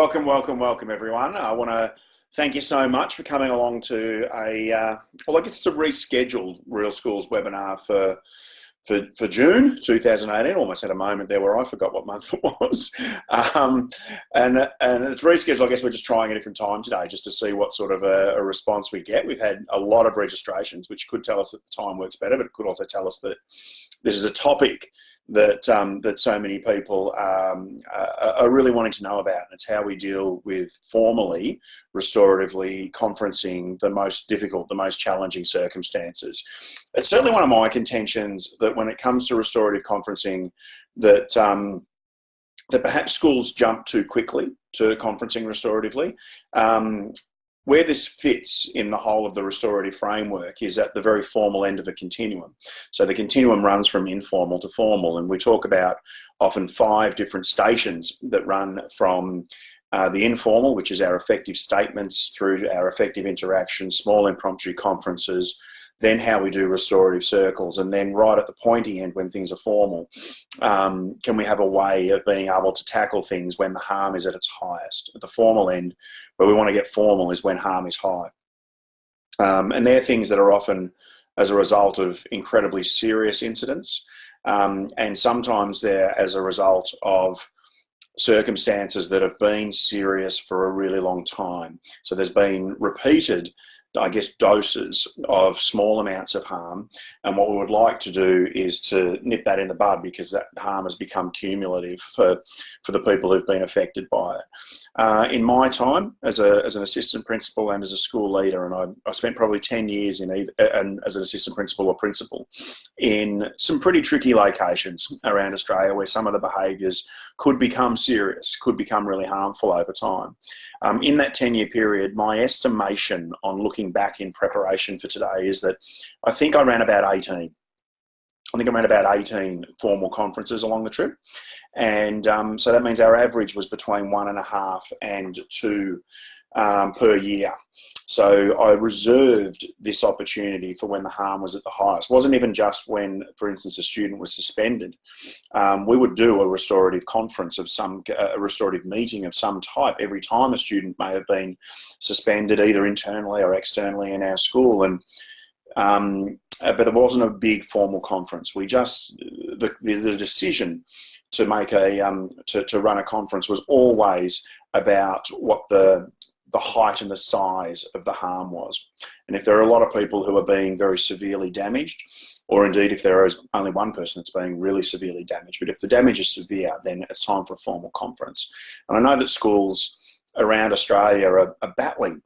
Welcome, everyone. I want to thank you so much for coming along to well, I guess it's a rescheduled Real Schools webinar for June 2018. Almost had a moment there where I forgot what month it was. And it's rescheduled. I guess we're just trying a different time today just to see what sort of a response we get. We've had a lot of registrations, which could tell us that the time works better, but it could also tell us that this is a topic that so many people are really wanting to know about. And it's how we deal with formally, restoratively conferencing the most difficult, the most challenging circumstances. It's certainly one of my contentions that when it comes to restorative conferencing, that perhaps schools jump too quickly to conferencing restoratively. Where this fits in the whole of the restorative framework is at the very formal end of a continuum. So the continuum runs from informal to formal, and we talk about often 5 different stations that run from the informal, which is our effective statements, through to our effective interactions, small impromptu conferences, then how we do restorative circles, and then right at the pointy end when things are formal, can we have a way of being able to tackle things when the harm is at its highest? At the formal end, where we want to get formal is when harm is high. And they're things that are often as a result of incredibly serious incidents, and sometimes they're as a result of circumstances that have been serious for a really long time. So there's been repeated, I guess, doses of small amounts of harm, and what we would like to do is to nip that in the bud, because that harm has become cumulative for the people who've been affected by it. In my time as an assistant principal and as a school leader, and I spent probably 10 years in either, and as an assistant principal or principal in some pretty tricky locations around Australia where some of the behaviours could become serious, could become really harmful over time. In that 10-year period, my estimation on looking back in preparation for today is that I think I ran about 18. I think I ran about 18 formal conferences along the trip. And so that means our average was between 1.5 and 2 per year. So I reserved this opportunity for when the harm was at the highest. It wasn't even just when, for instance, a student was suspended. We would do a restorative conference of a restorative meeting of some type every time a student may have been suspended, either internally or externally in our school. And but it wasn't a big formal conference. We just, the decision to make to run a conference was always about what the height and the size of the harm was. And if there are a lot of people who are being very severely damaged, or indeed if there is only one person that's being really severely damaged, but if the damage is severe, then it's time for a formal conference. And I know that schools around Australia are battling,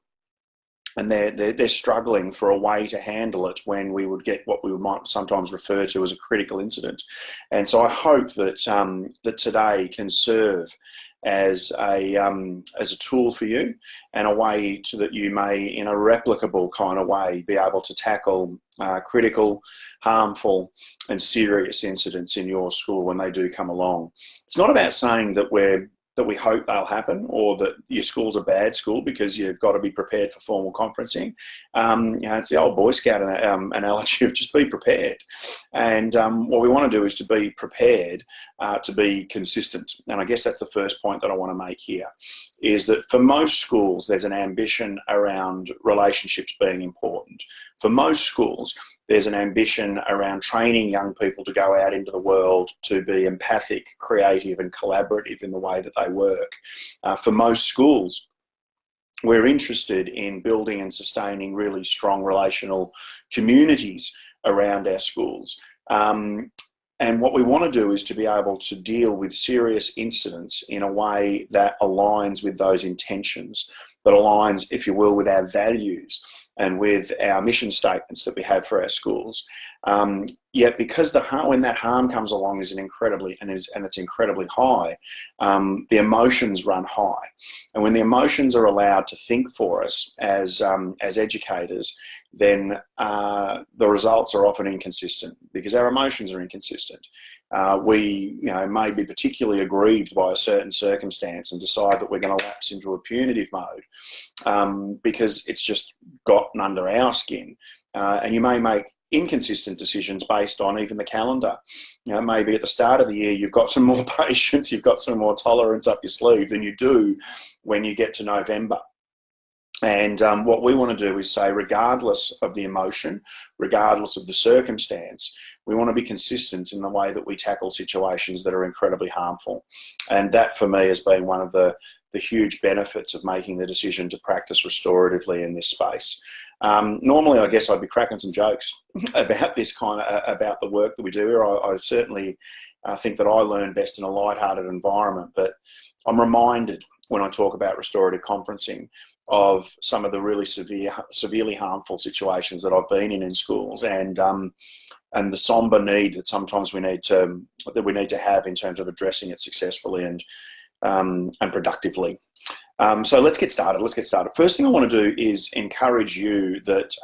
and they're struggling for a way to handle it when we would get what we might sometimes refer to as a critical incident. And so I hope that that today can serve as a tool for you, and a way that you may, in a replicable kind of way, be able to tackle critical, harmful and serious incidents in your school when they do come along. It's not about saying that we hope they'll happen, or that your school's a bad school because you've got to be prepared for formal conferencing. It's the old Boy Scout analogy of just be prepared. And what we want to do is to be prepared to be consistent. And I guess that's the first point that I want to make here, is that for most schools, there's an ambition around relationships being important. For most schools, there's an ambition around training young people to go out into the world to be empathic, creative and collaborative in the way that they work. For most schools, we're interested in building and sustaining really strong relational communities around our schools. And what we want to do is to be able to deal with serious incidents in a way that aligns with those intentions, that aligns, if you will, with our values and with our mission statements that we have for our schools. Yet, because when that harm comes along it's incredibly high, the emotions run high. And when the emotions are allowed to think for us as educators, then the results are often inconsistent, because our emotions are inconsistent. We may be particularly aggrieved by a certain circumstance and decide that we're going to lapse into a punitive mode because it's just gotten under our skin. And you may make inconsistent decisions based on even the calendar. You know, maybe at the start of the year you've got some more patience, you've got some more tolerance up your sleeve than you do when you get to November. And what we want to do is say, regardless of the emotion, regardless of the circumstance, we want to be consistent in the way that we tackle situations that are incredibly harmful. And that, for me, has been one of the huge benefits of making the decision to practice restoratively in this space. Normally, I guess I'd be cracking some jokes about this about the work that we do here. I certainly think that I learn best in a lighthearted environment, but I'm reminded when I talk about restorative conferencing of some of the really severely harmful situations that I've been in schools, and the somber need that sometimes we need to have in terms of addressing it successfully and productively. So let's get started. First thing I want to do is encourage you that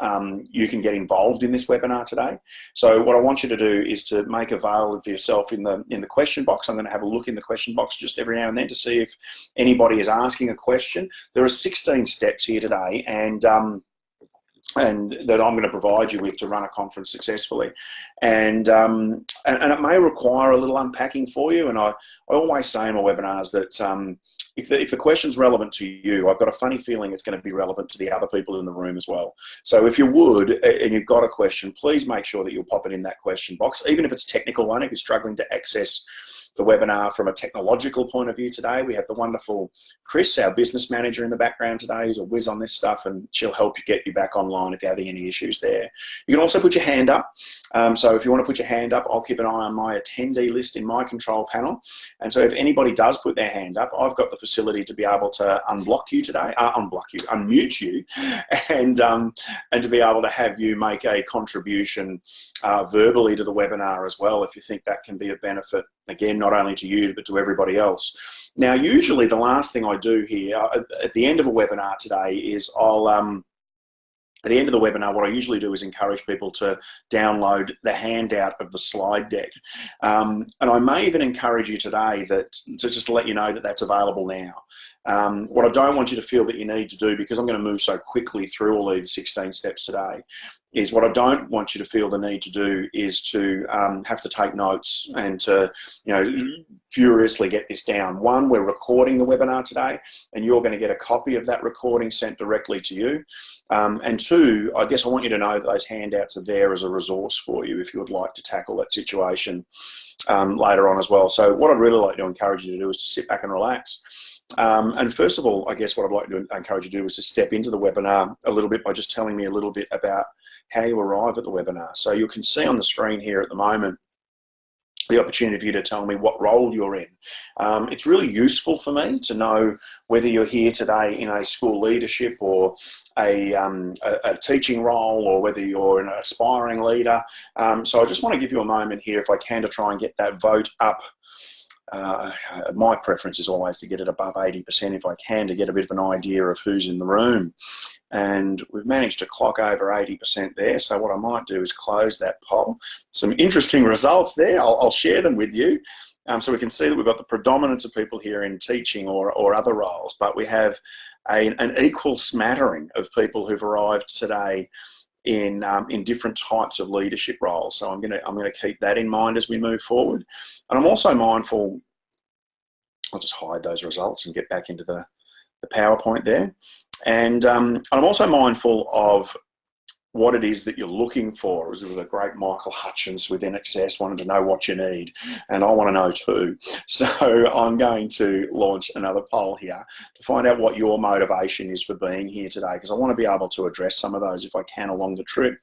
you can get involved in this webinar today. So what I want you to do is to make available for yourself in the question box. I'm going to have a look in the question box just every now and then to see if anybody is asking a question. There are 16 steps here today, and that I'm going to provide you with to run a conference successfully, and it may require a little unpacking for you. And I always say in my webinars that if the question's relevant to you, I've got a funny feeling it's going to be relevant to the other people in the room as well. So if you would, and you've got a question, please make sure that you'll pop it in that question box, even if it's a technical one. If you're struggling to access the webinar from a technological point of view today, we have the wonderful Chris, our business manager, in the background today, who's a whiz on this stuff, and she'll help you get you back online if you're having any issues there. You can also put your hand up. So if you want to put your hand up, I'll keep an eye on my attendee list in my control panel. And so if anybody does put their hand up, I've got the facility to be able to unmute you, and to be able to have you make a contribution verbally to the webinar as well, if you think that can be of benefit, again, not only to you, but to everybody else. Now, usually the last thing I do here at the end of a webinar today is at the end of the webinar, what I usually do is encourage people to download the handout of the slide deck. And I may even encourage you today to just let you know that that's available now. What I don't want you to feel that you need to do, because I'm going to move so quickly through all these 16 steps today, is what I don't want you to feel the need to do is to have to take notes and to, furiously get this down. One, we're recording the webinar today, and you're going to get a copy of that recording sent directly to you. And two, I guess I want you to know that those handouts are there as a resource for you if you would like to tackle that situation later on as well. So what I'd really like to encourage you to do is to sit back and relax. And first of all, I guess what I'd like to encourage you to do is to step into the webinar a little bit by just telling me a little bit about how you arrive at the webinar. So you can see on the screen here at the moment the opportunity for you to tell me what role you're in. It's really useful for me to know whether you're here today in a school leadership or a teaching role, or whether you're an aspiring leader. So I just want to give you a moment here, if I can, to try and get that vote up. My preference is always to get it above 80% if I can, to get a bit of an idea of who's in the room. And we've managed to clock over 80% there. So what I might do is close that poll. Some interesting results there. I'll share them with you. So we can see that we've got the predominance of people here in teaching or other roles, but we have an equal smattering of people who've arrived today in different types of leadership roles. So I'm gonna keep that in mind as we move forward. And I'm also mindful, I'll just hide those results and get back into the PowerPoint there. And I'm also mindful of what it is that you're looking for. It was the great Michael Hutchins with NXS wanted to know what you need, and I want to know too. So I'm going to launch another poll here to find out what your motivation is for being here today, because I want to be able to address some of those if I can along the trip.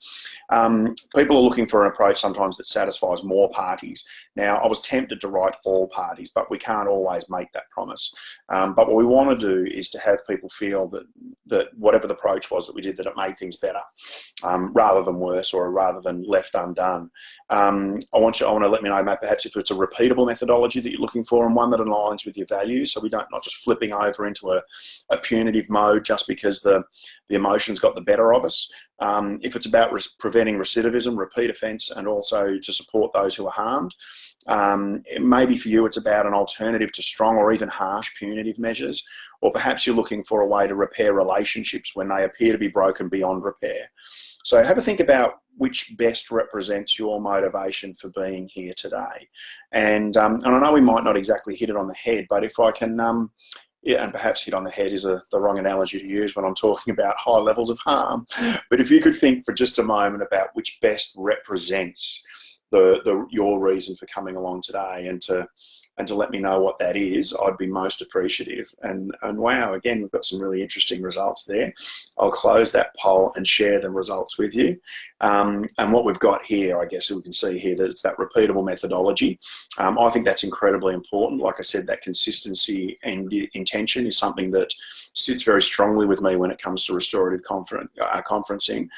People are looking for an approach sometimes that satisfies more parties. Now, I was tempted to write all parties, but we can't always make that promise. But what we want to do is to have people feel that whatever the approach was that we did, that it made things better. Rather than worse, or rather than left undone. I want to let me know, mate, perhaps if it's a repeatable methodology that you're looking for, and one that aligns with your values, so we don't not just flipping over into a punitive mode just because the emotions got the better of us. if it's about preventing recidivism, repeat offence, and also to support those who are harmed. Maybe for you it's about an alternative to strong or even harsh punitive measures, or perhaps you're looking for a way to repair relationships when they appear to be broken beyond repair. So have a think about which best represents your motivation for being here today. And I know we might not exactly hit it on the head, but if I can, yeah, and perhaps hit on the head is the wrong analogy to use when I'm talking about high levels of harm, but if you could think for just a moment about which best represents your reason for coming along today, and to let me know what that is, I'd be most appreciative. And wow, again, we've got some really interesting results there. I'll close that poll and share the results with you. And what we've got here, I guess we can see here that it's that repeatable methodology. I think that's incredibly important. Like I said, that consistency and intention is something that sits very strongly with me when it comes to restorative conferencing,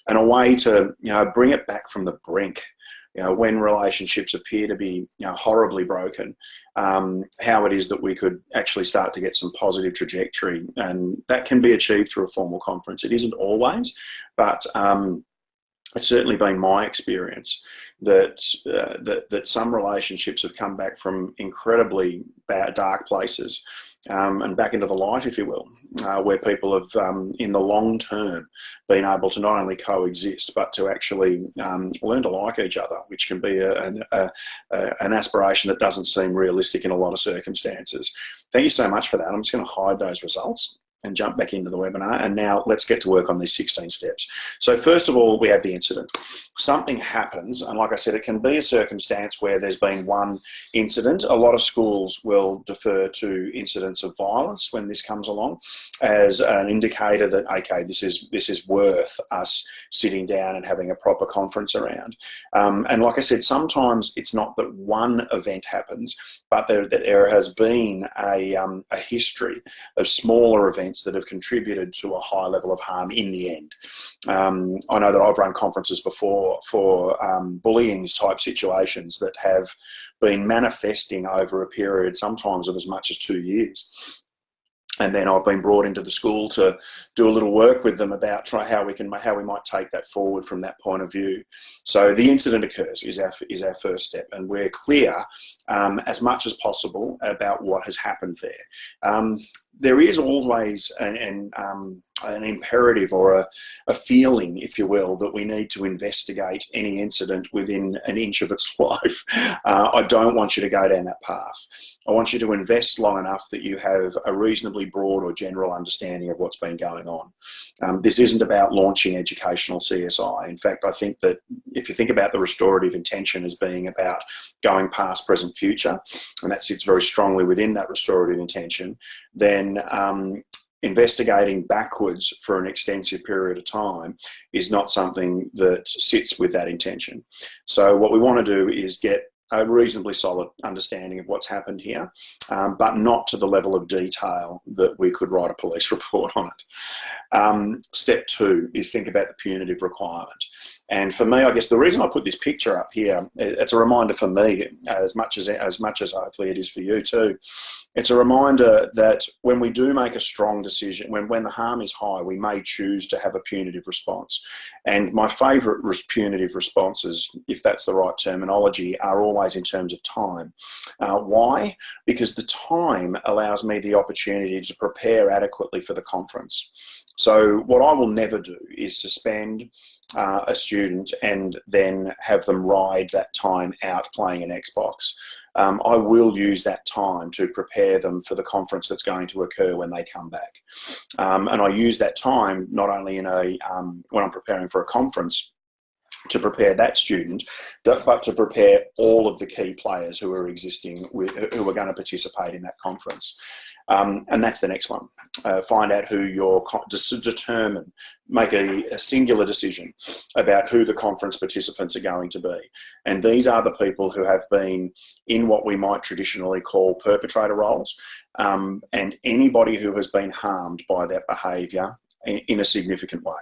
and a way to, you know, bring it back from the brink. You know, when relationships appear to be, you know, horribly broken, how it is that we could actually start to get some positive trajectory, and that can be achieved through a formal conference. It isn't always, but it's certainly been my experience that that some relationships have come back from incredibly bad, dark places, and back into the light, if you will, where people have, in the long term, been able to not only coexist, but to actually learn to like each other, which can be an aspiration that doesn't seem realistic in a lot of circumstances. Thank you so much for that. I'm just going to hide those results and jump back into the webinar. And now let's get to work on these 16 steps. So first of all, we have the incident. Something happens, and like I said, it can be a circumstance where there's been one incident. A lot of schools will defer to incidents of violence when this comes along as an indicator that, okay, this is worth us sitting down and having a proper conference around. And like I said, sometimes it's not that one event happens, but that there has been a history of smaller events that have contributed to a high level of harm in the end. I know that I've run conferences before for bullying type situations that have been manifesting over a period sometimes of as much as 2 years. And then I've been brought into the school to do a little work with them about how we might take that forward from that point of view. So the incident occurs is our first step, and we're clear as much as possible about what has happened there. There is always an imperative or a feeling, if you will, that we need to investigate any incident within an inch of its life. I don't want you to go down that path. I want you to invest long enough that you have a reasonably broad or general understanding of what's been going on. This isn't about launching educational CSI. In fact, I think that if you think about the restorative intention as being about going past, present, future, and that sits very strongly within that restorative intention, then investigating backwards for an extensive period of time is not something that sits with that intention. So what we want to do is get a reasonably solid understanding of what's happened here, but not to the level of detail that we could write a police report on it. Step 2 is think about the punitive requirement. And for me, I guess the reason I put this picture up here, it's a reminder for me as much as hopefully it is for you too. It's a reminder that when we do make a strong decision, when the harm is high, we may choose to have a punitive response. And my favourite punitive responses, if that's the right terminology, are always in terms of time. Why? Because the time allows me the opportunity to prepare adequately for the conference. So what I will never do is suspend a student and then have them ride that time out playing an Xbox. I will use that time to prepare them for the conference that's going to occur when they come back. And I use that time not only in when I'm preparing for a conference to prepare that student, but to prepare all of the key players who are who are going to participate in that conference. And that's the next one. Find out who determine, make a singular decision about who the conference participants are going to be. And these are the people who have been in what we might traditionally call perpetrator roles, and anybody who has been harmed by that behaviour in a significant way.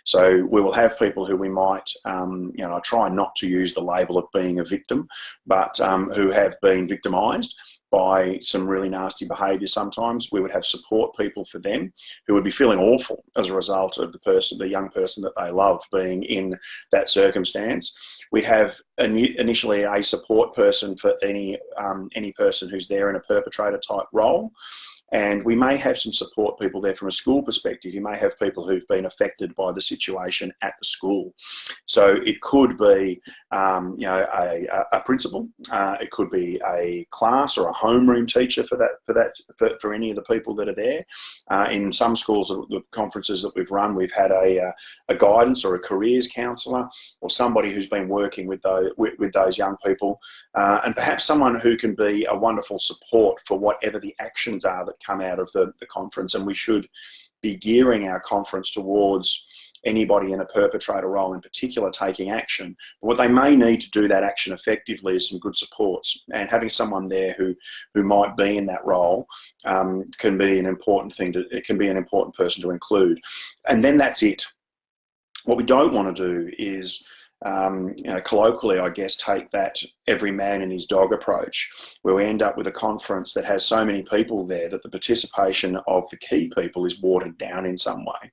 So we will have people who we might, I try not to use the label of being a victim, but who have been victimised, by some really nasty behaviour sometimes, we would have support people for them who would be feeling awful as a result of the young person that they love being in that circumstance. We'd have initially a support person for any person who's there in a perpetrator type role. And we may have some support people there from a school perspective. You may have people who've been affected by the situation at the school. So it could be, a principal. It could be a class or a homeroom teacher for any of the people that are there. In some schools, the conferences that we've run, we've had a guidance or a careers counsellor or somebody who's been working with those young people, and perhaps someone who can be a wonderful support for whatever the actions are that come out of the conference. And we should be gearing our conference towards anybody in a perpetrator role in particular taking action. But what they may need to do that action effectively is some good supports, and having someone there who might be in that role can be an important thing. It can be an important person to include. And then that's it. What we don't want to do is colloquially, I guess, take that every man and his dog approach, where we end up with a conference that has so many people there that the participation of the key people is watered down in some way.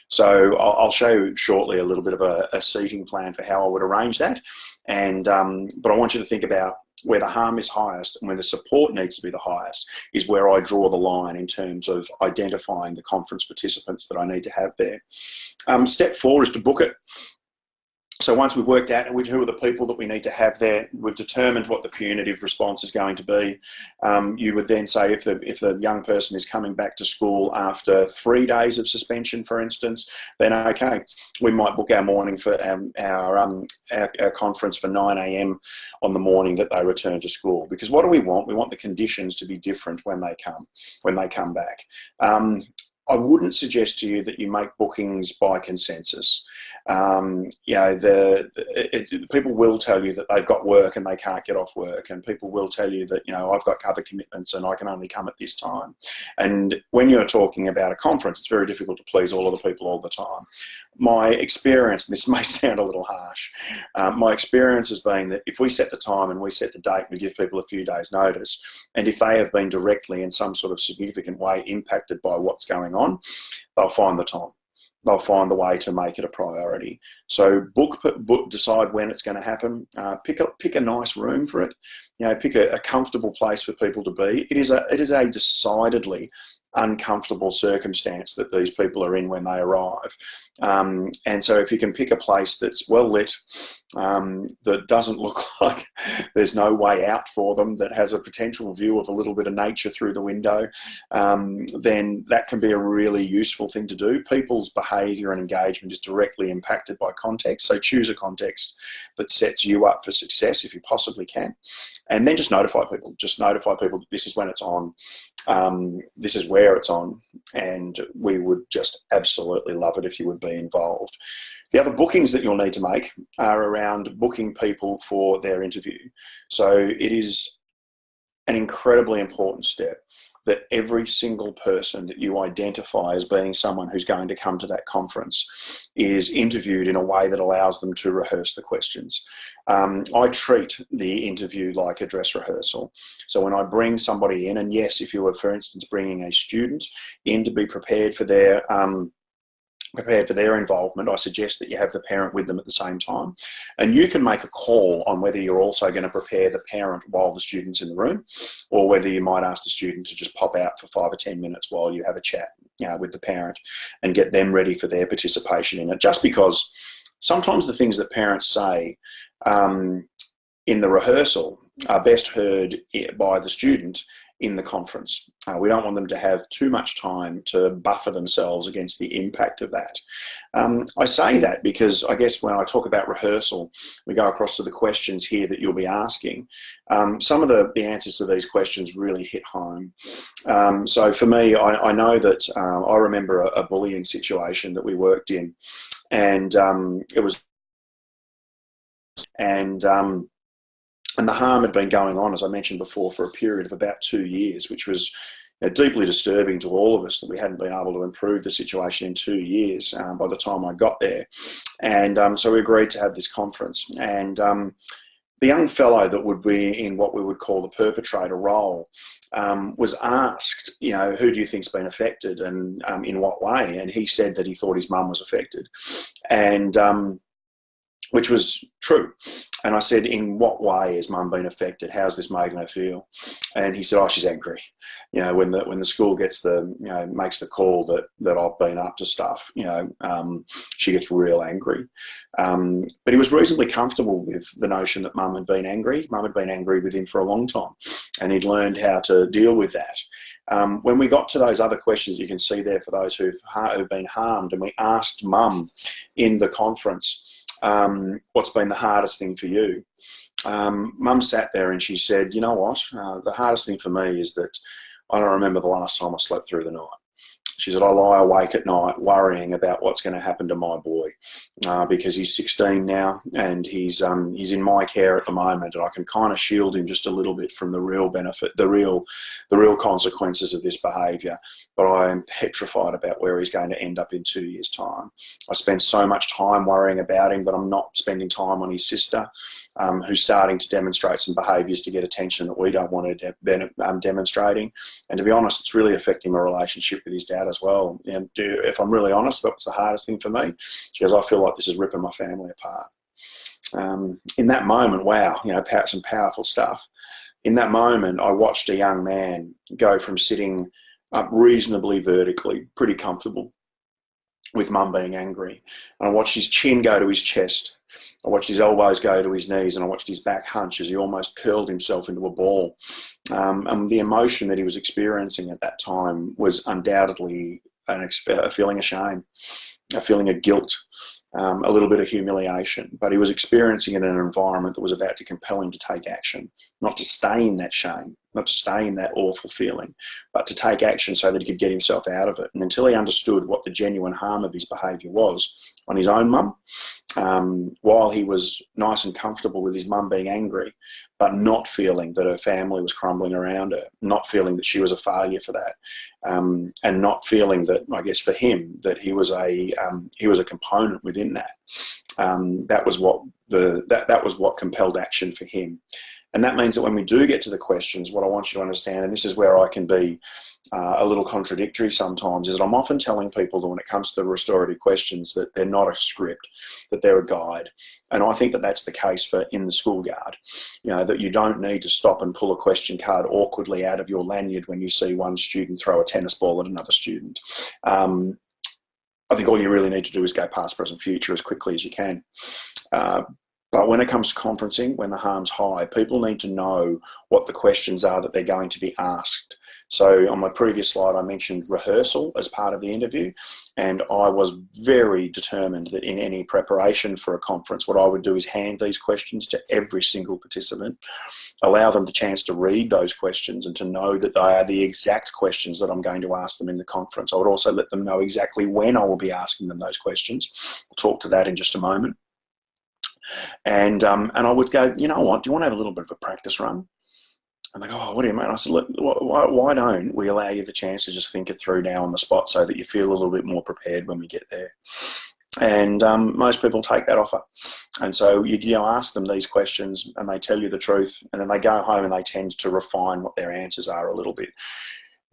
So I'll show you shortly a little bit of a seating plan for how I would arrange that. And but I want you to think about where the harm is highest and where the support needs to be the highest is where I draw the line in terms of identifying the conference participants that I need to have there. Step 4 is to book it. So once we've worked out who are the people that we need to have there, we've determined what the punitive response is going to be. You would then say if the young person is coming back to school after 3 days of suspension, for instance, then okay, we might book our morning for our conference for 9 a.m. on the morning that they return to school. Because what do we want? We want the conditions to be different when they come back. I wouldn't suggest to you that you make bookings by consensus. People will tell you that they've got work and they can't get off work, and people will tell you that, I've got other commitments and I can only come at this time. And when you're talking about a conference, it's very difficult to please all of the people all the time. My experience, and this may sound a little harsh, my experience has been that if we set the time and we set the date and we give people a few days notice, and if they have been directly in some sort of significant way impacted by what's going on, they'll find the time. They'll find the way to make it a priority. So book, decide when it's going to happen. Pick a nice room for it. Pick a comfortable place for people to be. It is a decidedly uncomfortable circumstance that these people are in when they arrive. And so if you can pick a place that's well lit, that doesn't look like there's no way out for them, that has a potential view of a little bit of nature through the window, then that can be a really useful thing to do. People's behaviour and engagement is directly impacted by context, so choose a context that sets you up for success if you possibly can. And then just notify people. Just notify people that this is when it's on, this is where it's on, and we would just absolutely love it if you would be involved. The other bookings that you'll need to make are around booking people for their interview. So it is an incredibly important step that every single person that you identify as being someone who's going to come to that conference is interviewed in a way that allows them to rehearse the questions. I treat the interview like a dress rehearsal. So when I bring somebody in, and yes, if you were, for instance, bringing a student in to be prepared for their involvement, I suggest that you have the parent with them at the same time. And you can make a call on whether you're also going to prepare the parent while the student's in the room, or whether you might ask the student to just pop out for 5 or 10 minutes while you have a chat with the parent and get them ready for their participation in it. Just because sometimes the things that parents say in the rehearsal are best heard by the student in the conference. We don't want them to have too much time to buffer themselves against the impact of that. I say that because I guess when I talk about rehearsal, we go across to the questions here that you'll be asking. Some of the answers to these questions really hit home. So for me, I know that I remember a bullying situation that we worked in, and it was, and the harm had been going on, as I mentioned before, for a period of about 2 years, which was deeply disturbing to all of us that we hadn't been able to improve the situation in 2 years by the time I got there. And so we agreed to have this conference. And the young fellow that would be in what we would call the perpetrator role was asked, who do you think's been affected, and in what way? And he said that he thought his mum was affected, and which was true. And I said, in what way has mum been affected? How's this making her feel? And he said, oh, she's angry. When the school gets makes the call that I've been up to stuff, she gets real angry. But he was reasonably comfortable with the notion that mum had been angry. Mum had been angry with him for a long time, and he'd learned how to deal with that. When we got to those other questions, you can see there for those who've been harmed, and we asked mum in the conference, what's been the hardest thing for you? Mum sat there and she said, you know what, the hardest thing for me is that I don't remember the last time I slept through the night. She said, I lie awake at night worrying about what's going to happen to my boy because he's 16 now, and he's in my care at the moment, and I can kind of shield him just a little bit from the real benefit, the real consequences of this behaviour. But I am petrified about where he's going to end up in 2 years' time. I spend so much time worrying about him that I'm not spending time on his sister, who's starting to demonstrate some behaviours to get attention that we don't want to demonstrating. And to be honest, it's really affecting my relationship with his dad as well. And if I'm really honest, that was the hardest thing for me. She goes, I feel like this is ripping my family apart. In that moment, wow, some powerful stuff. In that moment, I watched a young man go from sitting up reasonably vertically, pretty comfortable, with mum being angry, and I watched his chin go to his chest. I watched his elbows go to his knees, and I watched his back hunch as he almost curled himself into a ball. And the emotion that he was experiencing at that time was undoubtedly a feeling of shame, a feeling of guilt, a little bit of humiliation. But he was experiencing it in an environment that was about to compel him to take action, not to stay in that shame, not to stay in that awful feeling, but to take action so that he could get himself out of it. And until he understood what the genuine harm of his behaviour was on his own mum, while he was nice and comfortable with his mum being angry, but not feeling that her family was crumbling around her, not feeling that she was a failure for that, and not feeling that, I guess for him, that he was a component within that. That was what compelled action for him. And that means that when we do get to the questions, what I want you to understand, and this is where I can be a little contradictory sometimes, is that I'm often telling people that when it comes to the restorative questions that they're not a script, that they're a guide. And I think that that's the case for in the schoolyard, that you don't need to stop and pull a question card awkwardly out of your lanyard when you see one student throw a tennis ball at another student. I think all you really need to do is go past, present, future as quickly as you can. But when it comes to conferencing, when the harm's high, people need to know what the questions are that they're going to be asked. So on my previous slide, I mentioned rehearsal as part of the interview, and I was very determined that in any preparation for a conference, what I would do is hand these questions to every single participant, allow them the chance to read those questions and to know that they are the exact questions that I'm going to ask them in the conference. I would also let them know exactly when I will be asking them those questions. We'll talk to that in just a moment. And I would go, you know what, do you want to have a little bit of a practice run? And they go, oh, what do you mean? I said, look, why don't we allow you the chance to just think it through now on the spot so that you feel a little bit more prepared when we get there? And most people take that offer. And so you ask them these questions and they tell you the truth, and then they go home and they tend to refine what their answers are a little bit.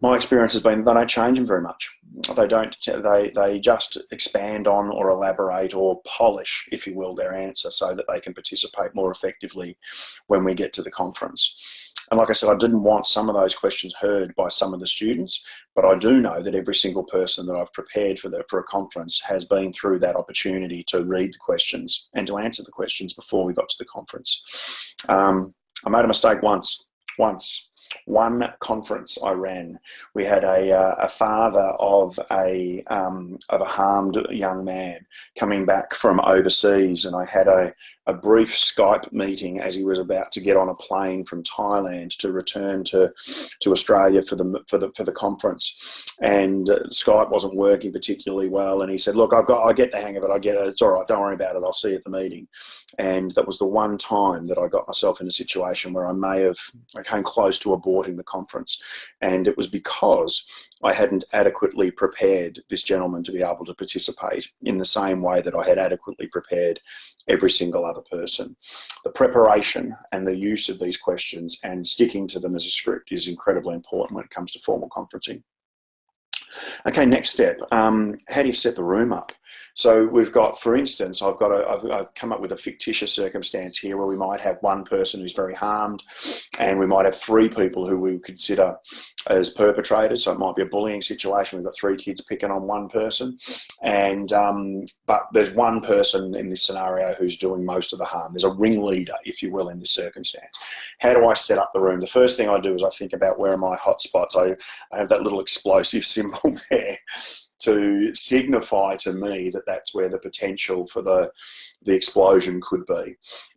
My experience has been they don't change them very much. They just expand on or elaborate or polish, if you will, their answer so that they can participate more effectively when we get to the conference. And like I said, I didn't want some of those questions heard by some of the students, but I do know that every single person that I've prepared for a conference has been through that opportunity to read the questions and to answer the questions before we got to the conference. I made a mistake once. One conference I ran, we had a father of a harmed young man coming back from overseas, and I had a brief Skype meeting as he was about to get on a plane from Thailand to return to Australia for the conference, and Skype wasn't working particularly well, and he said, look, I get the hang of it, I get it, it's all right, don't worry about it, I'll see you at the meeting. And that was the one time that I got myself in a situation where I came close to aborting supporting the conference. And it was because I hadn't adequately prepared this gentleman to be able to participate in the same way that I had adequately prepared every single other person. The preparation and the use of these questions and sticking to them as a script is incredibly important when it comes to formal conferencing. Okay, next step. How do you set the room up? So we've got, for instance, I've come up with a fictitious circumstance here where we might have one person who's very harmed, and we might have three people who we would consider as perpetrators. So it might be a bullying situation. We've got three kids picking on one person, and but there's one person in this scenario who's doing most of the harm. There's a ringleader, if you will, in this circumstance. How do I set up the room? The first thing I do is I think about where are my hot spots. I have that little explosive symbol there to signify to me that that's where the potential for the explosion could be.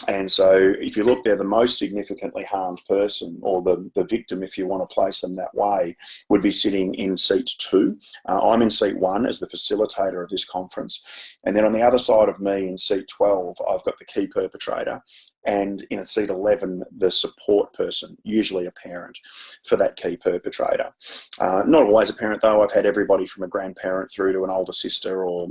And so if you look there, the most significantly harmed person, or the victim, if you want to place them that way, would be sitting in seat 2. I'm in seat 1 as the facilitator of this conference. And then on the other side of me in seat 12, I've got the key perpetrator. And in seat 11, the support person, usually a parent, for that key perpetrator. Not always a parent, though. I've had everybody from a grandparent through to an older sister, or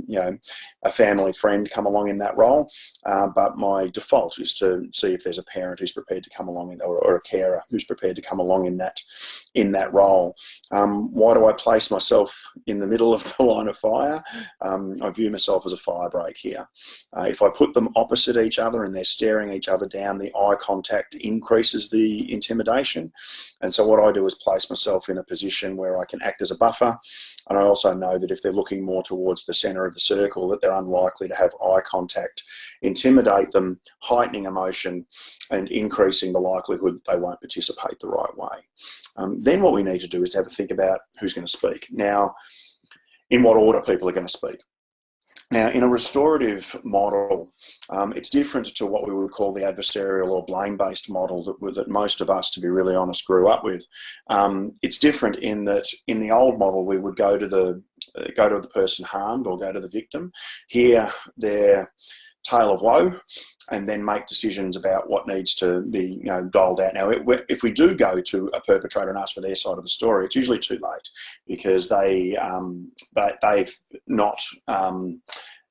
a family friend come along in that role. But my default is to see if there's a parent who's prepared to come along, or a carer who's prepared to come along in that role. Why do I place myself in the middle of the line of fire? I view myself as a fire break here. If I put them opposite each other and they're staring each other down, the eye contact increases the intimidation. And so what I do is place myself in a position where I can act as a buffer. And I also know that if they're looking more towards the center of the circle, that they're unlikely to have eye contact, intimidate them, heightening emotion, and increasing the likelihood that they won't participate the right way. Then what we need to do is to have a think about who's going to speak. Now, in what order people are going to speak. Now, in a restorative model, it's different to what we would call the adversarial or blame-based model that most of us, to be really honest, grew up with. It's different in that in the old model, we would go to the person harmed or go to the victim, hear their tale of woe, and then make decisions about what needs to be doled out. Now, if we do go to a perpetrator and ask for their side of the story, it's usually too late, because they've not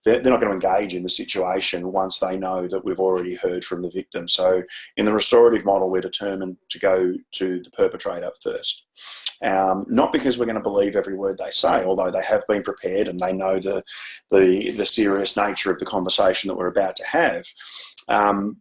they're not going to engage in the situation once they know that we've already heard from the victim. So in the restorative model, we're determined to go to the perpetrator first. Not because we're going to believe every word they say, although they have been prepared and they know the serious nature of the conversation that we're about to have,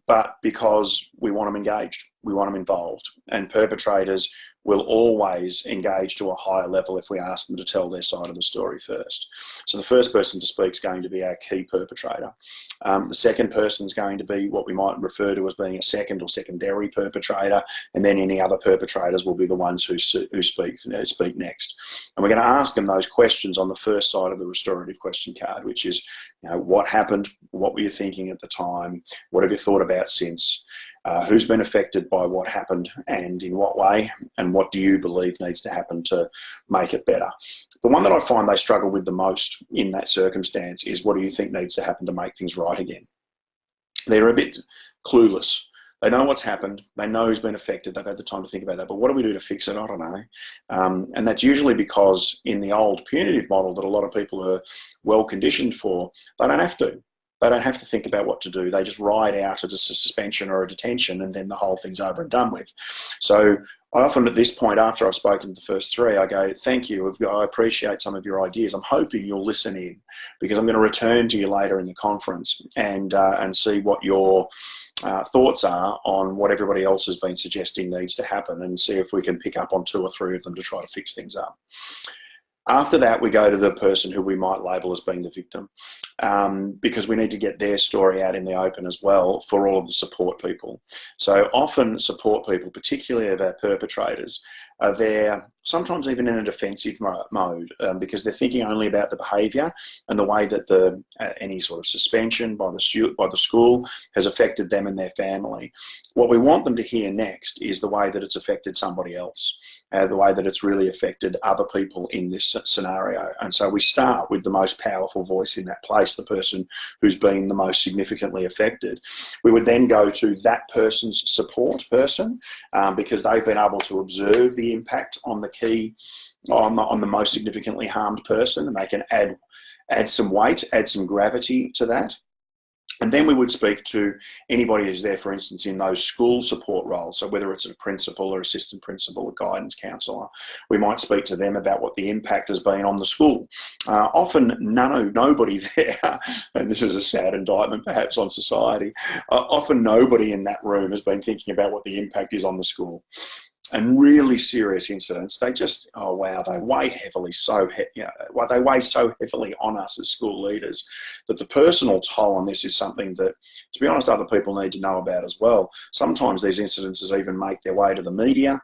but because we want them engaged, we want them involved. And perpetrators will always engage to a higher level if we ask them to tell their side of the story first. So the first person to speak is going to be our key perpetrator. The second person is going to be what we might refer to as being a second or secondary perpetrator, and then any other perpetrators will be the ones who speak next. And we're going to ask them those questions on the first side of the restorative question card, which is, what happened? What were you thinking at the time? What have you thought about since? Who's been affected by what happened and in what way, and what do you believe needs to happen to make it better? The one that I find they struggle with the most in that circumstance is, what do you think needs to happen to make things right again? They're a bit clueless. They know what's happened. They know who's been affected. They've had the time to think about that. But what do we do to fix it? I don't know. And that's usually because in the old punitive model that a lot of people are well conditioned for, they don't have to. They don't have to think about what to do. They just ride out a suspension or a detention, and then the whole thing's over and done with. So I often, at this point, after I've spoken to the first three, I go, thank you. I appreciate some of your ideas. I'm hoping you'll listen in, because I'm going to return to you later in the conference and see what your thoughts are on what everybody else has been suggesting needs to happen, and see if we can pick up on 2 or 3 of them to try to fix things up. After that, we go to the person who we might label as being the victim, because we need to get their story out in the open as well for all of the support people. So often support people, particularly of our perpetrators, they're sometimes even in a defensive mode because they're thinking only about the behaviour and the way that any sort of suspension by the school has affected them and their family. What we want them to hear next is the way that it's affected somebody else, the way that it's really affected other people in this scenario. And so we start with the most powerful voice in that place, the person who's been the most significantly affected. We would then go to that person's support person because they've been able to observe the impact on the most significantly harmed person, and they can add some weight, add some gravity to that. And then we would speak to anybody who's there, for instance, in those school support roles. So whether it's a principal or assistant principal or guidance counsellor, we might speak to them about what the impact has been on the school. Often nobody there, and this is a sad indictment perhaps on society, often nobody in that room has been thinking about what the impact is on the school. And really serious incidents, they just, oh wow, they weigh so heavily on us as school leaders that the personal toll on this is something that, to be honest, other people need to know about as well. Sometimes these incidences even make their way to the media,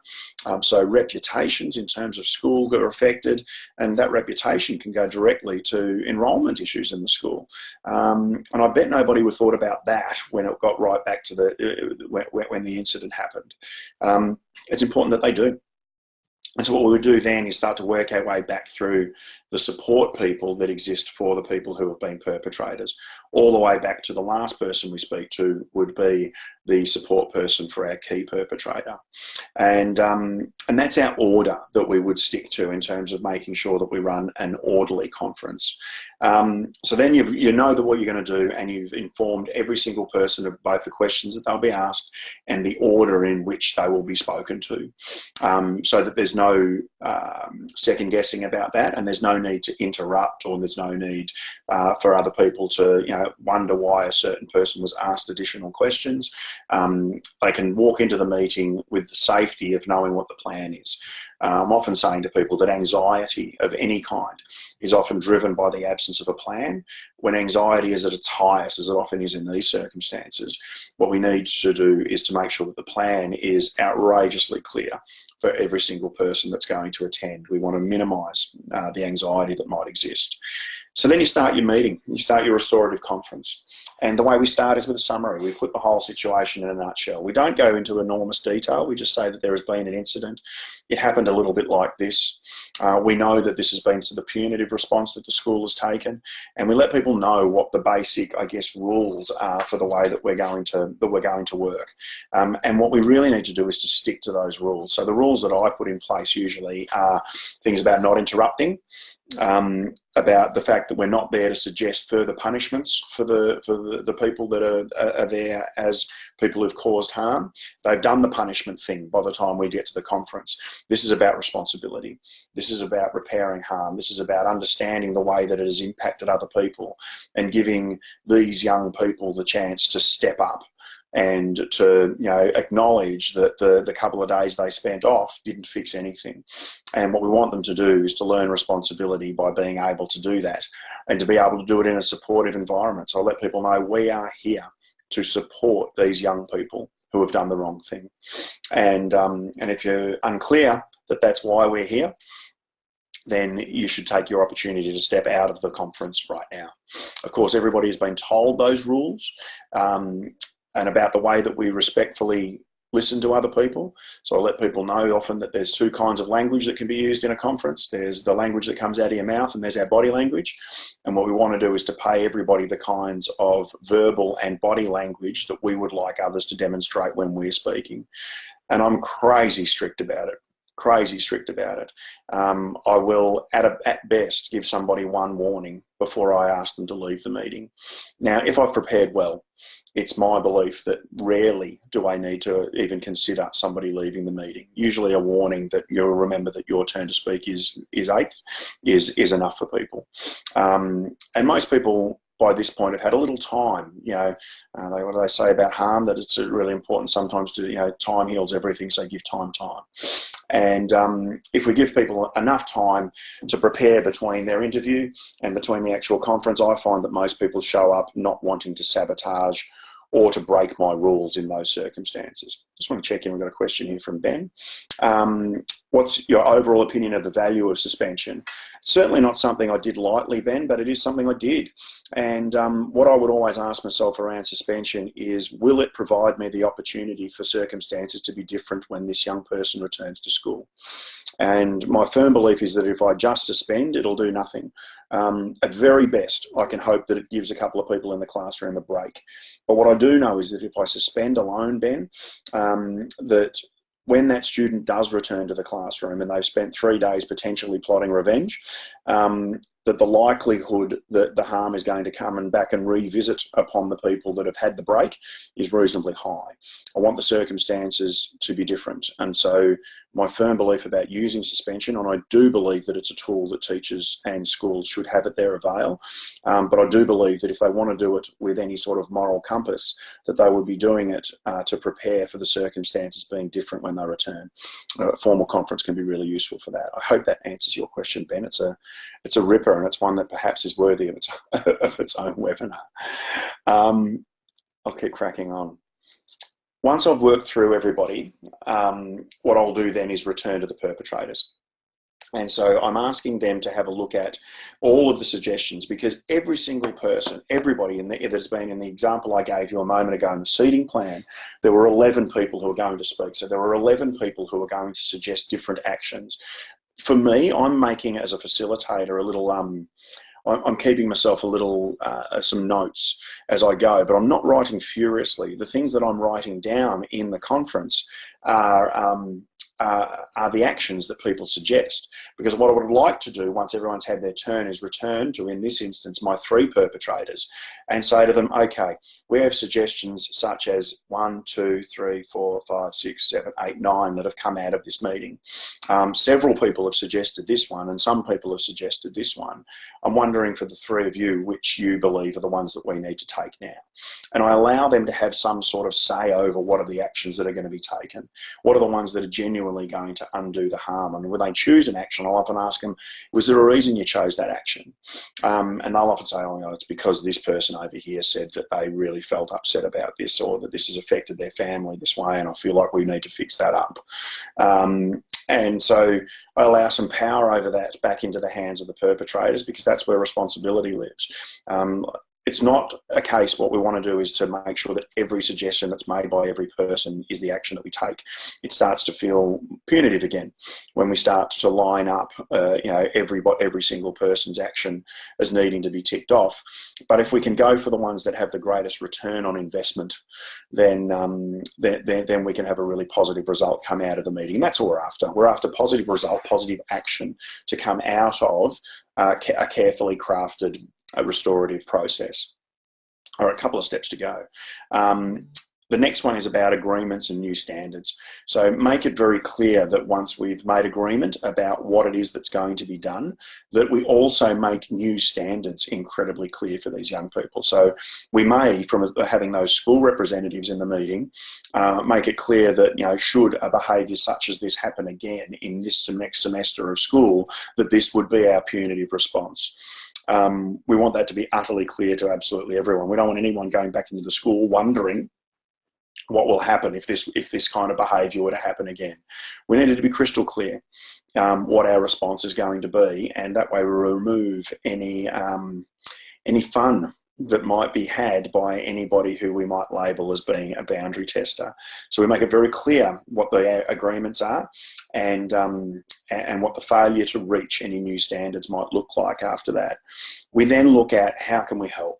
so reputations in terms of school are affected, and that reputation can go directly to enrolment issues in the school. And I bet nobody would have thought about that when it got right back to when the incident happened. It's important that they do. And so what we would do then is start to work our way back through the support people that exist for the people who have been perpetrators. All the way back to the last person we speak to would be the support person for our key perpetrator. And that's our order that we would stick to in terms of making sure that we run an orderly conference. So then you know what you're going to do, and you've informed every single person of both the questions that they'll be asked and the order in which they will be spoken to, so that there's no second guessing about that, and there's no need to interrupt, or there's no need for other people to wonder why a certain person was asked additional questions. They can walk into the meeting with the safety of knowing what the plan is. I'm often saying to people that anxiety of any kind is often driven by the absence of a plan. When anxiety is at its highest, as it often is in these circumstances, what we need to do is to make sure that the plan is outrageously clear for every single person that's going to attend. We want to minimise the anxiety that might exist. So then you start your meeting, you start your restorative conference. And the way we start is with a summary. We put the whole situation in a nutshell. We don't go into enormous detail. We just say that there has been an incident. It happened a little bit like this. We know that this has been the punitive response that the school has taken, and we let people know what the basic, rules are for the way that we're going to work. And what we really need to do is to stick to those rules. So the rules that I put in place usually are things about not interrupting, about the fact that we're not there to suggest further punishments for the people that are there as people who've caused harm. They've done the punishment thing by the time we get to the conference. This is about responsibility. This is about repairing harm. This is about understanding the way that it has impacted other people and giving these young people the chance to step up and to acknowledge that the couple of days they spent off didn't fix anything. And what we want them to do is to learn responsibility by being able to do that, and to be able to do it in a supportive environment. So I let people know we are here to support these young people who have done the wrong thing. And if you're unclear that that's why we're here, then you should take your opportunity to step out of the conference right now. Of course, everybody has been told those rules, and about the way that we respectfully listen to other people. So I let people know often that there's two kinds of language that can be used in a conference. There's the language that comes out of your mouth, and there's our body language. And what we want to do is to pay everybody the kinds of verbal and body language that we would like others to demonstrate when we're speaking. And I'm crazy strict about it. I will, at best, give somebody one warning before I ask them to leave the meeting. Now, if I've prepared well, it's my belief that rarely do I need to even consider somebody leaving the meeting. Usually a warning that you'll remember that your turn to speak is enough for people. And most people by this point have had a little time. What do they say about harm? That it's really important sometimes to, time heals everything, so give time. And if we give people enough time to prepare between their interview and between the actual conference, I find that most people show up not wanting to sabotage or to break my rules in those circumstances. Just want to check in. We've got a question here from Ben. What's your overall opinion of the value of suspension? Certainly not something I did lightly, Ben, but it is something I did. And what I would always ask myself around suspension is, will it provide me the opportunity for circumstances to be different when this young person returns to school? And my firm belief is that if I just suspend, it'll do nothing. At very best, I can hope that it gives a couple of people in the classroom a break. But what I do know is that if I suspend alone, Ben, that when that student does return to the classroom and they've spent 3 days potentially plotting revenge, that the likelihood that the harm is going to come and back and revisit upon the people that have had the break is reasonably high. I want the circumstances to be different. And so my firm belief about using suspension, and I do believe that it's a tool that teachers and schools should have at their avail, but I do believe that if they want to do it with any sort of moral compass, that they would be doing it to prepare for the circumstances being different when they return. A formal conference can be really useful for that. I hope that answers your question, Ben. It's a ripper, and it's one that perhaps is worthy of its own webinar. I'll keep cracking on. Once I've worked through everybody, what I'll do then is return to the perpetrators. And so I'm asking them to have a look at all of the suggestions, because every single person, everybody that's been in the example I gave you a moment ago in the seating plan, there were 11 people who are going to speak. So there were 11 people who are going to suggest different actions. For me, I'm making, as a facilitator, a little, I'm keeping myself a little, some notes as I go, but I'm not writing furiously. The things that I'm writing down in the conference are the actions that people suggest. Because what I would like to do once everyone's had their turn is return to, in this instance, my 3 perpetrators and say to them, okay, we have suggestions such as 1, 2, 3, 4, 5, 6, 7, 8, 9 that have come out of this meeting. Several people have suggested this one, and some people have suggested this one. I'm wondering for the 3 of you which you believe are the ones that we need to take now. And I allow them to have some sort of say over what are the actions that are going to be taken. What are the ones that are genuinely going to undo the harm? And when they choose an action, I'll often ask them, was there a reason you chose that action? And they'll often say, oh, no, it's because this person over here said that they really felt upset about this, or that this has affected their family this way, and I feel like we need to fix that up. And so I allow some power over that back into the hands of the perpetrators, because that's where responsibility lives. It's not a case, what we want to do is to make sure that every suggestion that's made by every person is the action that we take. It starts to feel punitive again when we start to line up every single person's action as needing to be ticked off. But if we can go for the ones that have the greatest return on investment, then we can have a really positive result come out of the meeting. And that's all we're after. We're after positive result, positive action to come out of a carefully crafted restorative process. All right, a couple of steps to go. The next one is about agreements and new standards. So make it very clear that once we've made agreement about what it is that's going to be done, that we also make new standards incredibly clear for these young people. So we may, from having those school representatives in the meeting, make it clear that, should a behaviour such as this happen again in this next semester of school, that this would be our punitive response. We want that to be utterly clear to absolutely everyone. We don't want anyone going back into the school wondering what will happen if this kind of behaviour were to happen again. We need it to be crystal clear what our response is going to be, and that way we remove any fun that might be had by anybody who we might label as being a boundary tester. So we make it very clear what the agreements are, and what the failure to reach any new standards might look like after that. We then look at how can we help.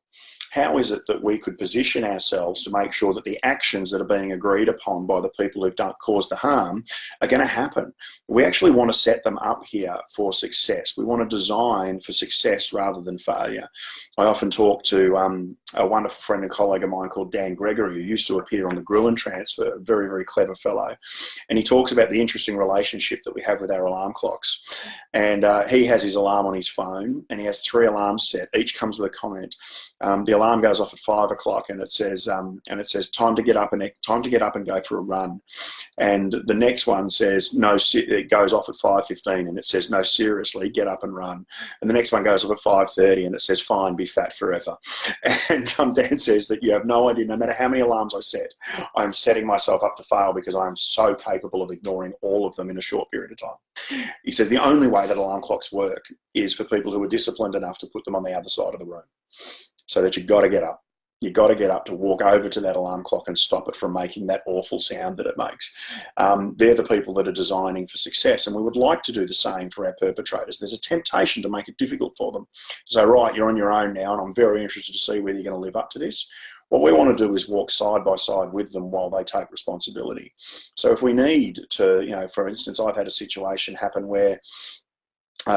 How is it that we could position ourselves to make sure that the actions that are being agreed upon by the people who've caused the harm are going to happen? We actually want to set them up here for success. We want to design for success rather than failure. I often talk to a wonderful friend and colleague of mine called Dan Gregory, who used to appear on the Gruen Transfer, a very, very clever fellow. And he talks about the interesting relationship that we have with our alarm clocks. And he has his alarm on his phone, and he has 3 alarms set. Each comes with a comment. The alarm goes off at 5 o'clock, and it says time to get up and go for a run. And the next one says, no, it goes off at 5:15, and it says, no, seriously, get up and run. And the next one goes off at 5:30, and it says, fine, be fat forever. And Dan says that you have no idea, no matter how many alarms I set, I'm setting myself up to fail because I'm so capable of ignoring all of them in a short period of time. He says the only way that alarm clocks work is for people who are disciplined enough to put them on the other side of the room, so that you've got to get up. You've got to get up to walk over to that alarm clock and stop it from making that awful sound that it makes. They're the people that are designing for success, and we would like to do the same for our perpetrators. There's a temptation to make it difficult for them. So, right, you're on your own now, and I'm very interested to see whether you're going to live up to this. What we want to do is walk side by side with them while they take responsibility. So if we need to, for instance, I've had a situation happen where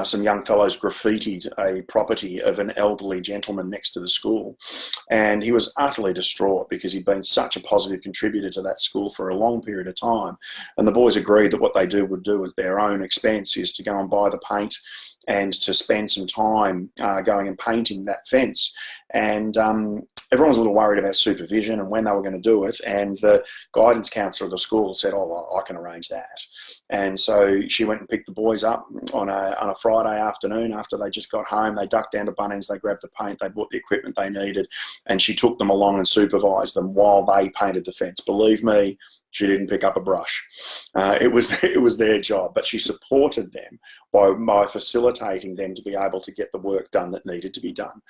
some young fellows graffitied a property of an elderly gentleman next to the school, and he was utterly distraught because he'd been such a positive contributor to that school for a long period of time. And the boys agreed that what they would do at their own expense is to go and buy the paint and to spend some time going and painting that fence. And everyone was a little worried about supervision and when they were going to do it, and the guidance counsellor of the school said, oh, well, I can arrange that. And so she went and picked the boys up on a Friday afternoon after they just got home. They ducked down to Bunnings, they grabbed the paint, they bought the equipment they needed, and she took them along and supervised them while they painted the fence. Believe me, she didn't pick up a brush. It was their job, but she supported them by facilitating them to be able to get the work done that needed to be done.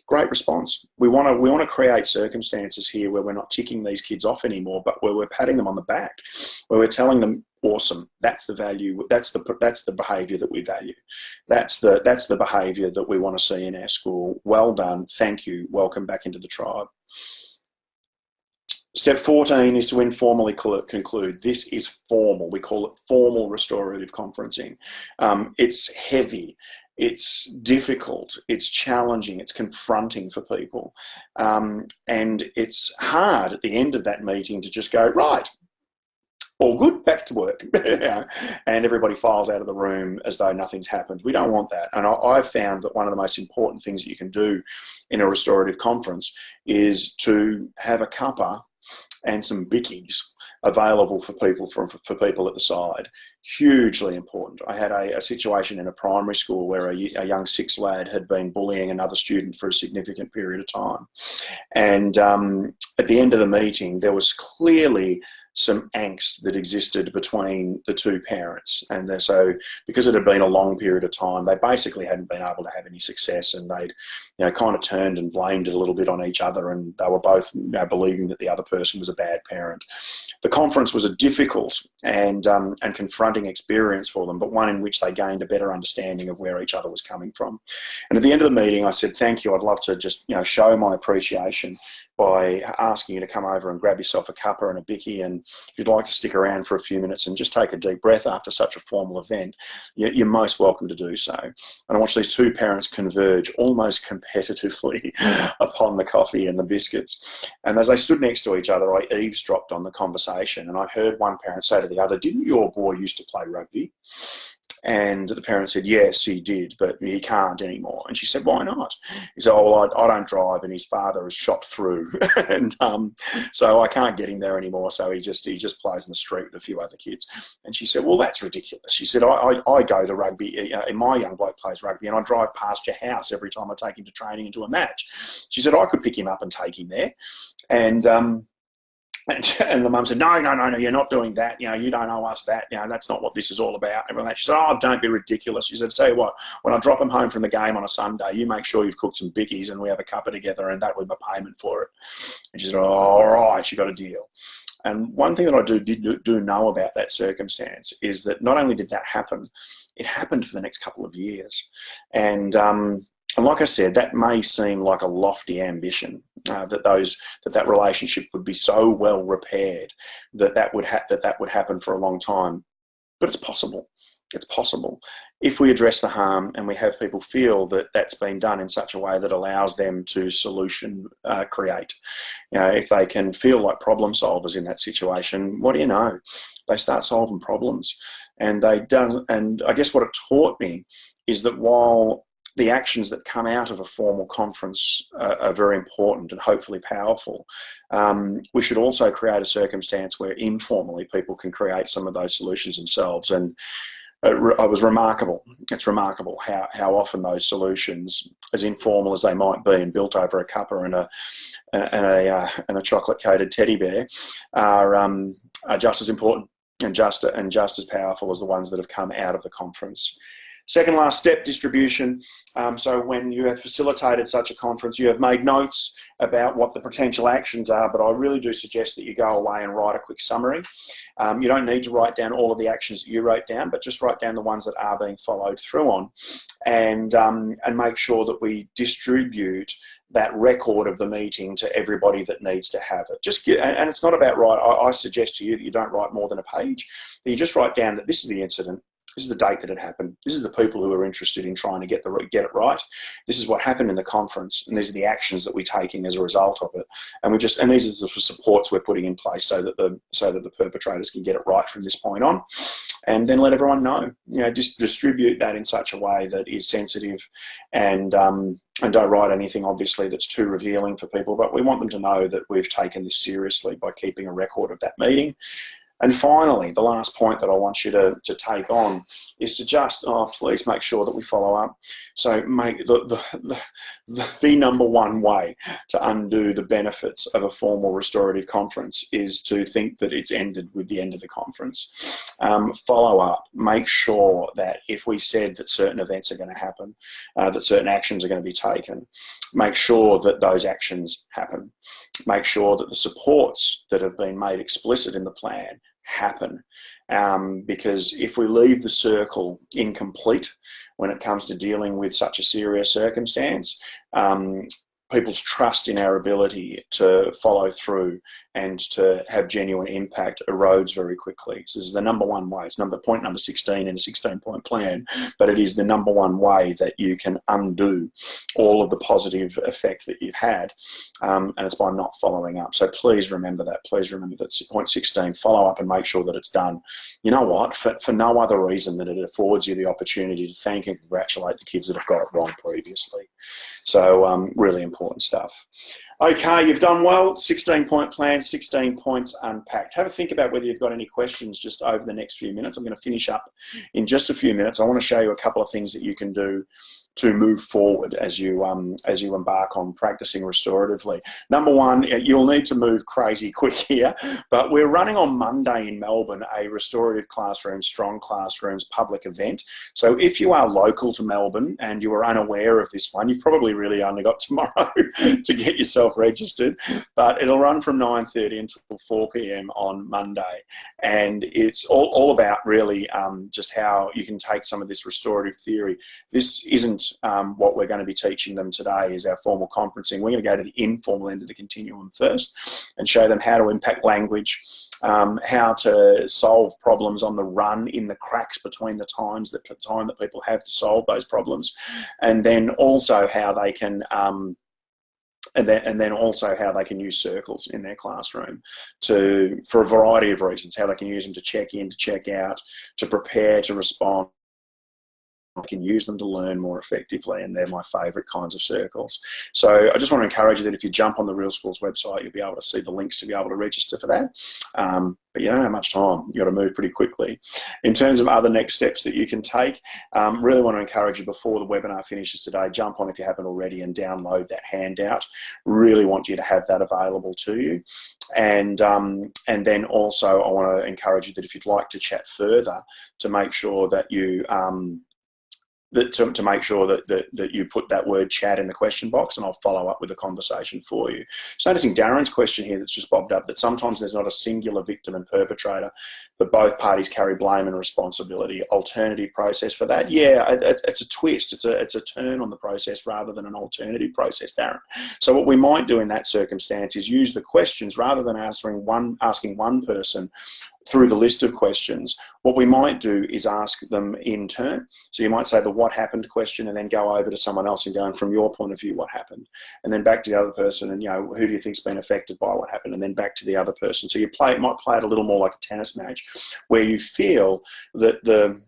Great response. We want to create circumstances here where we're not ticking these kids off anymore, but where we're patting them on the back, where we're telling them, awesome, that's the value, that's the behaviour that we value, that's the behaviour that we want to see in our school. Well done, thank you, welcome back into the tribe. Step 14 is to informally conclude. This is formal. We call it formal restorative conferencing. It's heavy, it's difficult, it's challenging, it's confronting for people. And it's hard at the end of that meeting to just go, right, all good, back to work. And everybody files out of the room as though nothing's happened. We don't want that. And I've found that one of the most important things that you can do in a restorative conference is to have a cuppa and some bickies available for people at the side. Hugely important. I had a situation in a primary school where a young 6 lad had been bullying another student for a significant period of time. And at the end of the meeting, there was clearly some angst that existed between the two parents, and so because it had been a long period of time, they basically hadn't been able to have any success, and they'd kind of turned and blamed it a little bit on each other, and they were both believing that the other person was a bad parent. The conference was a difficult and confronting experience for them, but one in which they gained a better understanding of where each other was coming from. And at the end of the meeting, I said, thank you, I'd love to just show my appreciation by asking you to come over and grab yourself a cuppa and a bicky, and if you'd like to stick around for a few minutes and just take a deep breath after such a formal event, you're most welcome to do so. And I watched these two parents converge almost competitively upon the coffee and the biscuits. And as they stood next to each other, I eavesdropped on the conversation, and I heard one parent say to the other, didn't your boy used to play rugby? And the parent said, yes, he did, but he can't anymore. And she said, why not? He said, oh, well, I don't drive, and his father has shot through. And so I can't get him there anymore, so he just plays in the street with a few other kids. And she said, well, that's ridiculous. She said, I go to rugby, and my young bloke plays rugby, and I drive past your house every time I take him to training and to a match. She said, I could pick him up and take him there. And the mum said, no, you're not doing that. You don't owe us that. That's not what this is all about. And she said, oh, don't be ridiculous. She said, tell you what, when I drop him home from the game on a Sunday, you make sure you've cooked some bickies and we have a cuppa together, and that was my payment for it. And she said, oh, all right, you got a deal. And one thing that I do know about that circumstance is that not only did that happen, it happened for the next couple of years. And like I said, that may seem like a lofty ambition, that relationship would be so well repaired that would happen for a long time. But it's possible. It's possible if we address the harm and we have people feel that that's been done in such a way that allows them to solution create. If they can feel like problem solvers in that situation, what do you know? They start solving problems, and I guess what it taught me is that while the actions that come out of a formal conference are very important and hopefully powerful. We should also create a circumstance where informally people can create some of those solutions themselves. And it was remarkable. It's remarkable how often those solutions, as informal as they might be and built over a cuppa and a chocolate-coated teddy bear, are just as important and just as powerful as the ones that have come out of the conference. Second last step, distribution. So when you have facilitated such a conference, you have made notes about what the potential actions are, but I really do suggest that you go away and write a quick summary. You don't need to write down all of the actions that you wrote down, but just write down the ones that are being followed through on, and make sure that we distribute that record of the meeting to everybody that needs to have it. And it's not about I suggest to you that you don't write more than a page, that you just write down that this is the incident, this is the date that it happened, this is the people who are interested in trying to get it right, this is what happened in the conference, and these are the actions that we're taking as a result of it. And these are the supports we're putting in place so that the perpetrators can get it right from this point on. And then let everyone know. Just distribute that in such a way that is sensitive, and don't write anything obviously that's too revealing for people, but we want them to know that we've taken this seriously by keeping a record of that meeting. And finally, the last point that I want you to take on is to just, please make sure that we follow up. So make the number one way to undo the benefits of a formal restorative conference is to think that it's ended with the end of the conference. Follow up. Make sure that if we said that certain events are going to happen, that certain actions are going to be taken, make sure that those actions happen. Make sure that the supports that have been made explicit in the plan happen, because if we leave the circle incomplete when it comes to dealing with such a serious circumstance, people's trust in our ability to follow through and to have genuine impact erodes very quickly. So this is the number one way. It's point number 16 in a 16-point plan, but it is the number one way that you can undo all of the positive effect that you've had, and it's by not following up. So please remember that. Please remember that point 16, follow up and make sure that it's done. You know what? For no other reason than it affords you the opportunity to thank and congratulate the kids that have got it wrong previously. So really important stuff. Okay, you've done well. 16-point plan, 16 points unpacked. Have a think about whether you've got any questions just over the next few minutes. I'm going to finish up in just a few minutes. I want to show you a couple of things that you can do to move forward as you embark on practicing restoratively. Number one, you'll need to move crazy quick here, but we're running on Monday in Melbourne a Restorative Classrooms, Strong Classrooms public event. So if you are local to Melbourne and you are unaware of this one, you've probably really only got tomorrow to get yourself registered, but it'll run from 9:30 until 4 p.m. on Monday. And it's all about really just how you can take some of this restorative theory. This isn't what we're going to be teaching them today is our formal conferencing. We're going to go to the informal end of the continuum first and show them how to impact language, how to solve problems on the run in the cracks between the time that people have to solve those problems, and then also how they can and then also how they can use circles in their classroom for a variety of reasons, how they can use them to check in, to check out, to prepare, to respond. I can use them to learn more effectively, and they're my favourite kinds of circles. So I just want to encourage you that if you jump on the Real Schools website, you'll be able to see the links to be able to register for that. But you don't have much time. You've got to move pretty quickly. In terms of other next steps that you can take, really want to encourage you before the webinar finishes today, jump on if you haven't already and download that handout. Really want you to have that available to you. And then also I want to encourage you that if you'd like to chat further, to make sure that you to make sure that you put that word chat in the question box, and I'll follow up with a conversation for you. So noticing Darren's question here that's just popped up, that sometimes there's not a singular victim and perpetrator, but both parties carry blame and responsibility. Alternative process for that? Yeah, it's a twist. It's a turn on the process rather than an alternative process, Darren. So what we might do in that circumstance is use the questions rather than asking one person through the list of questions. What we might do is ask them in turn. So you might say the what happened question and then go over to someone else and go, and from your point of view, what happened? And then back to the other person and, who do you think's been affected by what happened? And then back to the other person. So you might play it a little more like a tennis match where you feel that the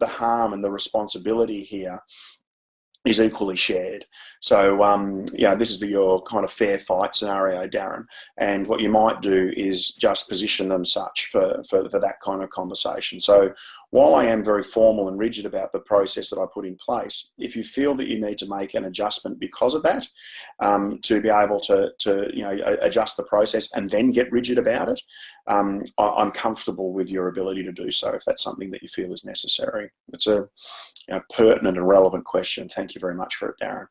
harm and the responsibility here is equally shared. So, this is your kind of fair fight scenario, Darren. And what you might do is just position them such for that kind of conversation. So while I am very formal and rigid about the process that I put in place, if you feel that you need to make an adjustment because of that, to be able to adjust the process and then get rigid about it, I'm comfortable with your ability to do so if that's something that you feel is necessary. It's a pertinent and relevant question. Thank you very much for it, Darren.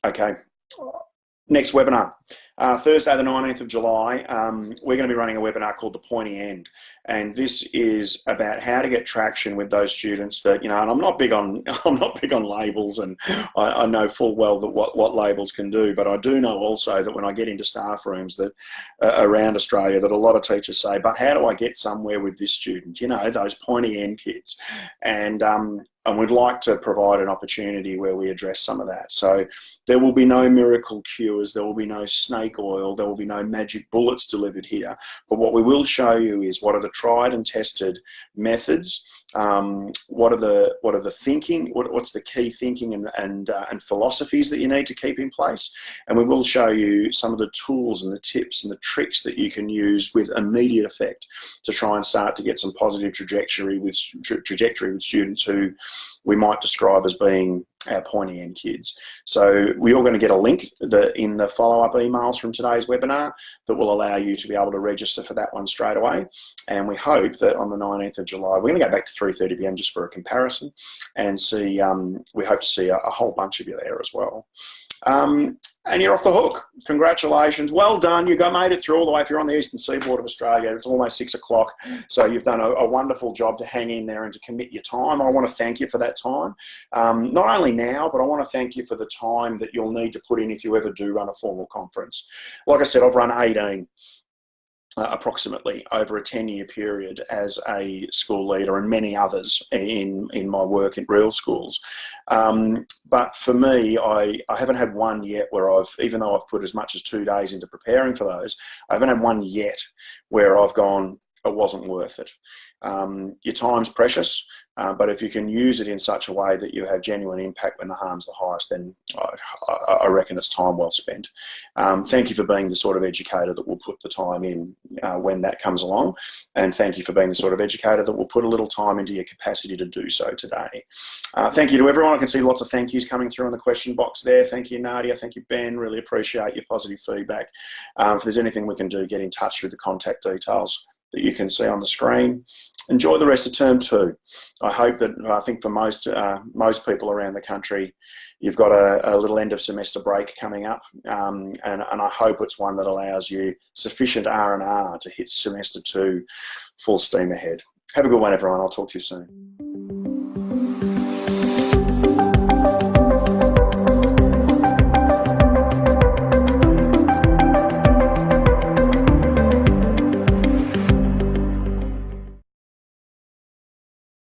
Okay. Next webinar, Thursday the 19th of July, we're going to be running a webinar called The Pointy End, and this is about how to get traction with those students that, and I'm not big on labels, and I know full well that what labels can do, but I do know also that when I get into staff rooms that around Australia, that a lot of teachers say, but how do I get somewhere with this student? Those pointy end kids, and we'd like to provide an opportunity where we address some of that. So there will be no miracle cures, there will be no snake oil, there will be no magic bullets delivered here. But what we will show you is what are the tried and tested methods, what are the thinking, what's the key thinking and philosophies that you need to keep in place, and we will show you some of the tools and the tips and the tricks that you can use with immediate effect to try and start to get some positive trajectory with students who we might describe as being our pointy end kids. So we're all going to get a link in the follow-up emails from today's webinar that will allow you to be able to register for that one straight away. And we hope that on the 19th of July, we're going to go back to 3:30 p.m. just for a comparison, and see. We hope to see a whole bunch of you there as well. And you're off the hook. Congratulations. Well done. You made it through all the way. If you're on the eastern seaboard of Australia, it's almost 6 o'clock. So you've done a wonderful job to hang in there and to commit your time. I want to thank you for that time. Not only now, but I want to thank you for the time that you'll need to put in if you ever do run a formal conference. Like I said, I've run 18. Approximately over a 10-year period as a school leader, and many others in my work in real schools. But for me, I haven't had one yet where even though I've put as much as 2 days into preparing for those, I haven't had one yet where I've gone, it wasn't worth it. Your time's precious, but if you can use it in such a way that you have genuine impact when the harm's the highest, then I reckon it's time well spent. Thank you for being the sort of educator that will put the time in when that comes along, and thank you for being the sort of educator that will put a little time into your capacity to do so today. Thank you to everyone. I can see lots of thank yous coming through in the question box there. Thank you, Nadia. Thank you, Ben. Really appreciate your positive feedback. If there's anything we can do, get in touch with the contact details that you can see on the screen. Enjoy the rest of term 2. I think for most people around the country, you've got a little end of semester break coming up, and I hope it's one that allows you sufficient R&R to hit semester 2 full steam ahead. Have a good one, everyone. I'll talk to you soon.